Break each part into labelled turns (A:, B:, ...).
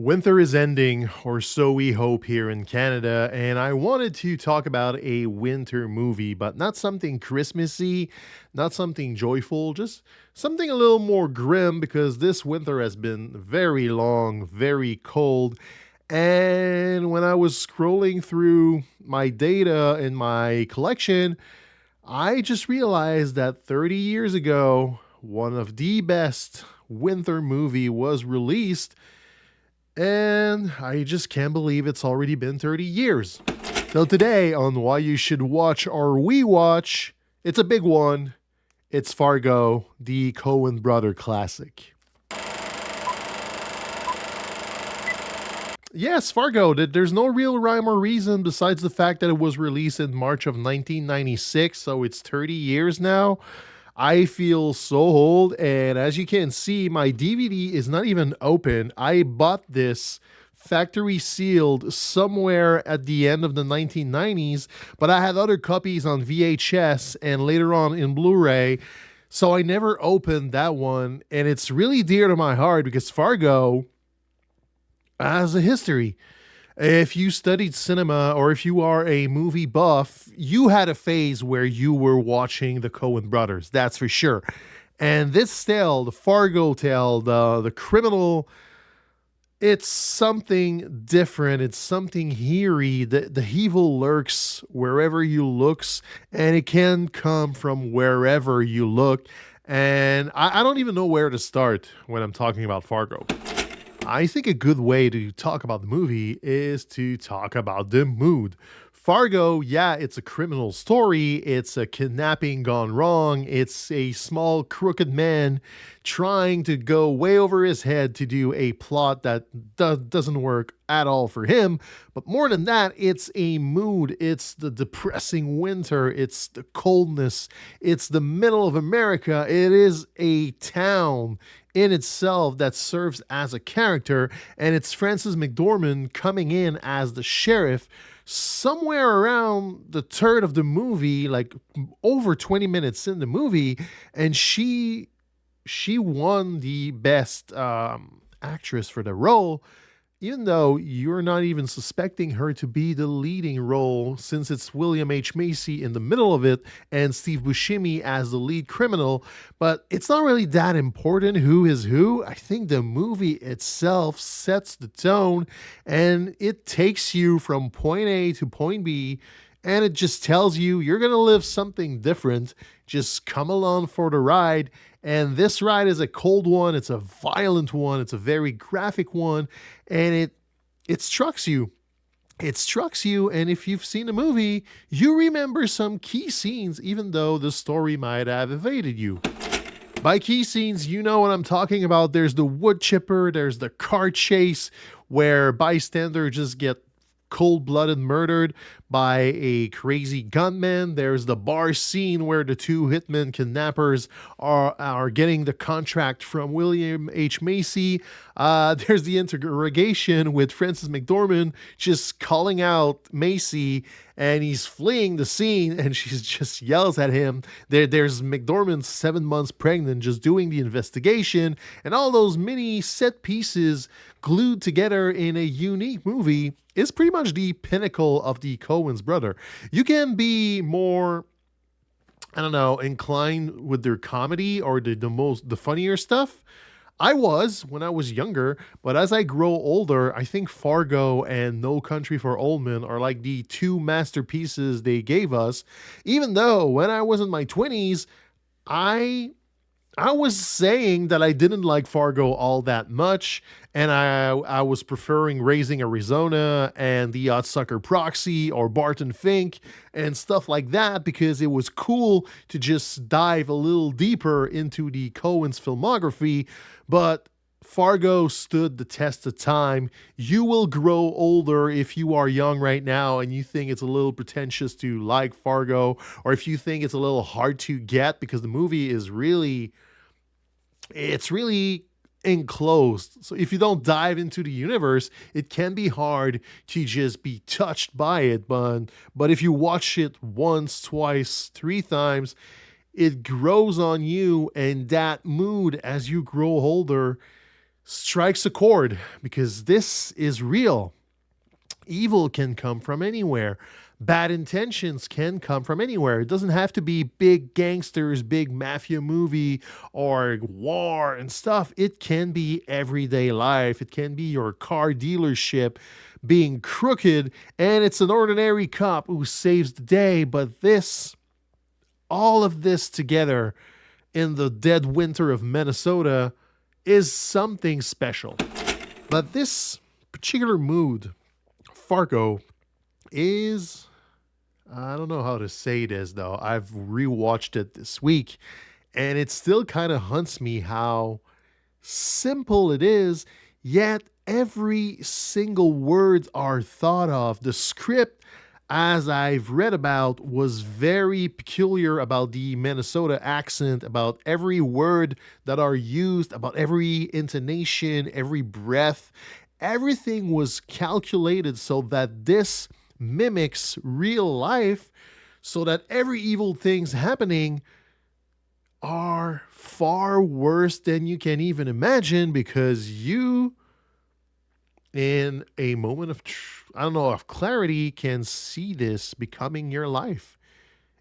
A: Winter is ending, or so we hope here in Canada, and I wanted to talk about a winter movie, but not something Christmassy, not something joyful, just something a little more grim because this winter has been very long, very cold. And when I was scrolling through my data in my collection, I just realized that 30 years ago, one of the best winter movie was released, and I just can't believe it's already been 30 years. So today on Why You Should Watch or We Watch, it's a big one. It's Fargo, the Coen Brother classic. Yes, Fargo. There's no real rhyme or reason besides the fact that it was released in March of 1996, so it's 30 years now. I feel so old, and as you can see, my DVD is not even open. I bought this factory sealed somewhere at the end of the 1990s, but I had other copies on VHS and later on in Blu ray. So I never opened that one, and it's really dear to my heart because Fargo has a history. If you studied cinema or if you are a movie buff, you had a phase where you were watching the Coen brothers, that's for sure. And this tale, the Fargo tale, the criminal, it's something different. It's something eerie. The evil lurks wherever you looks, and it can come from wherever you look. And I don't even know where to start when I'm talking about Fargo. I think a good way to talk about the movie is to talk about the mood. Fargo, yeah, it's a criminal story. It's a kidnapping gone wrong. It's a small, crooked man trying to go way over his head to do a plot that doesn't work at all for him. But more than that, it's a mood. It's the depressing winter. It's the coldness. It's the middle of America. It is a town in itself that serves as a character, and it's Frances McDormand coming in as the sheriff somewhere around the third of the movie, like over 20 minutes in the movie, and she won the best actress for the role, even though you're not even suspecting her to be the leading role, since it's William H. Macy in the middle of it and Steve Buscemi as the lead criminal. But it's not really that important who is who. I think the movie itself sets the tone, and it takes you from point A to point B, and it just tells you you're going to live something different. Just come along for the ride. And this ride is a cold one, it's a violent one, it's a very graphic one, and it strikes you. It strikes you, and if you've seen the movie, you remember some key scenes, even though the story might have evaded you. By key scenes, you know what I'm talking about. There's the wood chipper, there's the car chase where bystanders just get cold-blooded murdered by a crazy gunman. There's the bar scene where the two hitman kidnappers are getting the contract from William H. Macy. There's the interrogation with Frances McDormand just calling out Macy, and he's fleeing the scene, and she just yells at him. There's McDormand 7 months pregnant just doing the investigation, and all those mini set pieces glued together in a unique movie is pretty much the pinnacle of the Coen's brother. You can be more, I don't know, inclined with their comedy or the funnier stuff. I was when I was younger, but as I grow older, I think Fargo and No Country for Old Men are like the two masterpieces they gave us. Even though when I was in my 20s, I was saying that I didn't like Fargo all that much, and I was preferring Raising Arizona and The Oddsucker Proxy or Barton Fink and stuff like that because it was cool to just dive a little deeper into the Coen's filmography. But Fargo stood the test of time. You will grow older if you are young right now and you think it's a little pretentious to like Fargo, or if you think it's a little hard to get because the movie is really enclosed. So if you don't dive into the universe, it can be hard to just be touched by it. But if you watch it once, twice, 3 times, it grows on you, and that mood as you grow older strikes a chord because this is real. Evil can come from anywhere. Bad intentions can come from anywhere. It doesn't have to be big gangsters, big mafia movie, or war and stuff. It can be everyday life. It can be your car dealership being crooked, and it's an ordinary cop who saves the day. But all of this together in the dead winter of Minnesota is something special. But this particular mood, Fargo, is, I don't know how to say this though. I've rewatched it this week and it still kind of hunts me how simple it is, yet every single word are thought of. The script, as I've read about, was very peculiar about the Minnesota accent, about every word that are used, about every intonation, every breath. Everything was calculated so that this mimics real life, so that every evil things happening are far worse than you can even imagine, because you, in a moment of I don't know, of clarity, can see this becoming your life.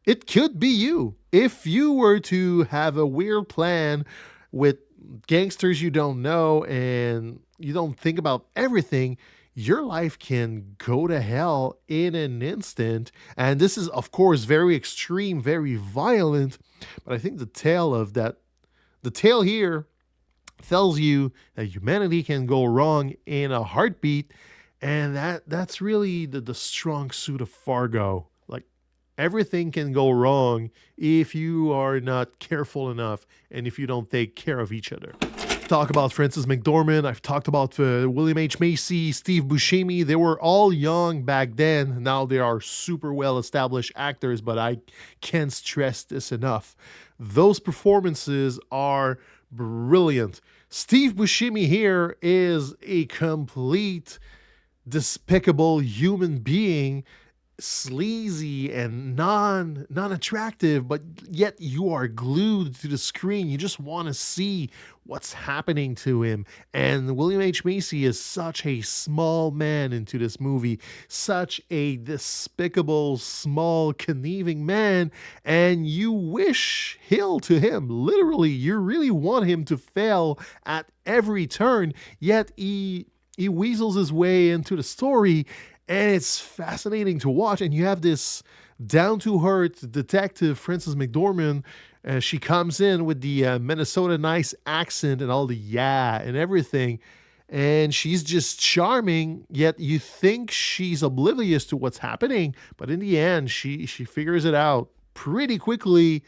A: It could be you. If you were to have a weird plan with gangsters you don't know and you don't think about everything, your life can go to hell in an instant. And this is, of course, very extreme, very violent. But I think the tale here tells you that humanity can go wrong in a heartbeat, and that's really the strong suit of Fargo. Like, everything can go wrong if you are not careful enough and if you don't take care of each other. Talk about Frances McDormand. I've talked about William H. Macy, Steve Buscemi. They were all young back then. Now they are super well established actors, but I can't stress this enough. Those performances are brilliant. Steve Buscemi here is a complete despicable human being, sleazy and non attractive, but yet you are glued to the screen. You just want to see what's happening to him. And William H. Macy is such a small man into this movie, such a despicable, small, conniving man, and you wish ill to him. Literally, you really want him to fail at every turn, yet he weasels his way into the story, and it's fascinating to watch. And you have this down-to-earth detective, Frances McDormand. She comes in with the Minnesota nice accent and all the yeah and everything, and she's just charming, yet you think she's oblivious to what's happening, but in the end she figures it out pretty quickly,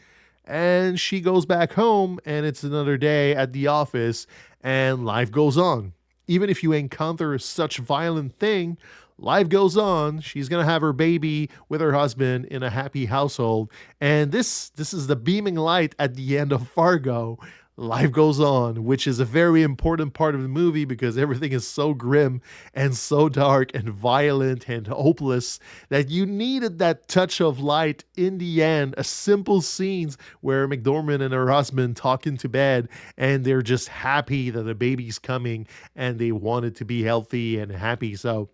A: and she goes back home, and it's another day at the office, and life goes on. Even if you encounter such violent thing, life goes on. She's gonna have her baby with her husband in a happy household, and this is the beaming light at the end of Fargo. Life goes on, which is a very important part of the movie because everything is so grim and so dark and violent and hopeless that you needed that touch of light in the end. A simple scenes where McDormand and her husband talk into bed and they're just happy that the baby's coming and they want it to be healthy and happy. So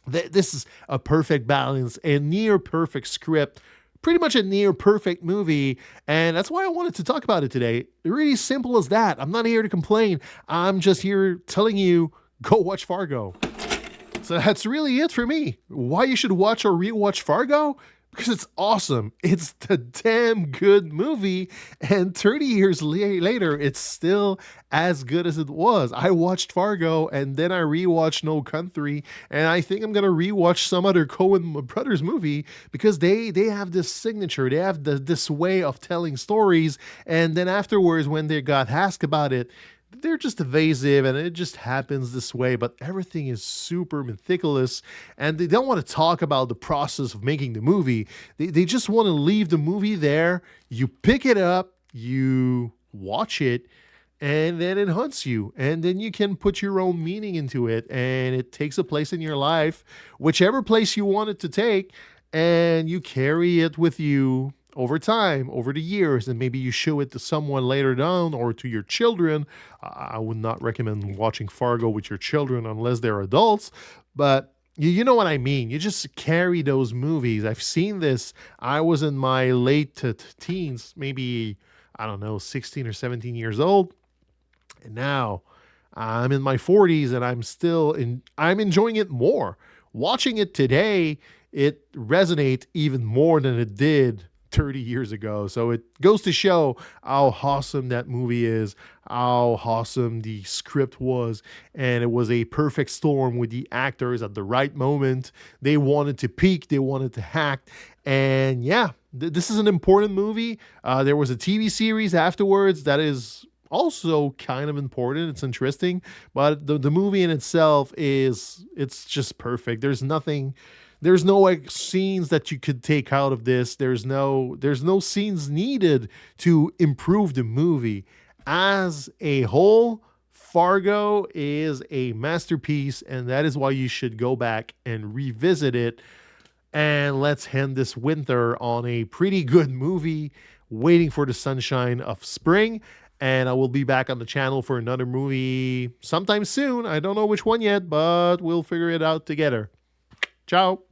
A: this is a perfect balance, a near perfect script, pretty much a near perfect movie. And that's why I wanted to talk about it today. Really simple as that. I'm not here to complain. I'm just here telling you, go watch Fargo. So that's really it for me. Why you should watch or rewatch Fargo? Because it's awesome. It's the damn good movie, and 30 years later, it's still as good as it was. I watched Fargo, and then I rewatched No Country, and I think I'm gonna rewatch some other Coen Brothers movie because they have this signature. They have this way of telling stories, and then afterwards, when they got asked about it, they're just evasive and it just happens this way, but everything is super meticulous, and they don't want to talk about the process of making the movie. They just want to leave the movie there. You pick it up, you watch it, and then it haunts you, and then you can put your own meaning into it, and it takes a place in your life, whichever place you want it to take, and you carry it with you over time, over the years, and maybe you show it to someone later down or to your children. I would not recommend watching Fargo with your children unless they're adults, but you know what I mean. You just carry those movies. I've seen this. I was in my late teens, maybe, I don't know, 16 or 17 years old. And now I'm in my 40s and I'm enjoying it more. Watching it today, it resonates even more than it did 30 years ago. So it goes to show how awesome that movie is, how awesome the script was, and it was a perfect storm with the actors at the right moment. They wanted to peak, they wanted to act, and yeah, this is an important movie. There was a TV series afterwards that is also kind of important. It's interesting, but the movie in itself it's just perfect. There's no like scenes that you could take out of this. There's no scenes needed to improve the movie. As a whole, Fargo is a masterpiece, and that is why you should go back and revisit it. And let's end this winter on a pretty good movie, waiting for the sunshine of spring. And I will be back on the channel for another movie sometime soon. I don't know which one yet, but we'll figure it out together. Ciao.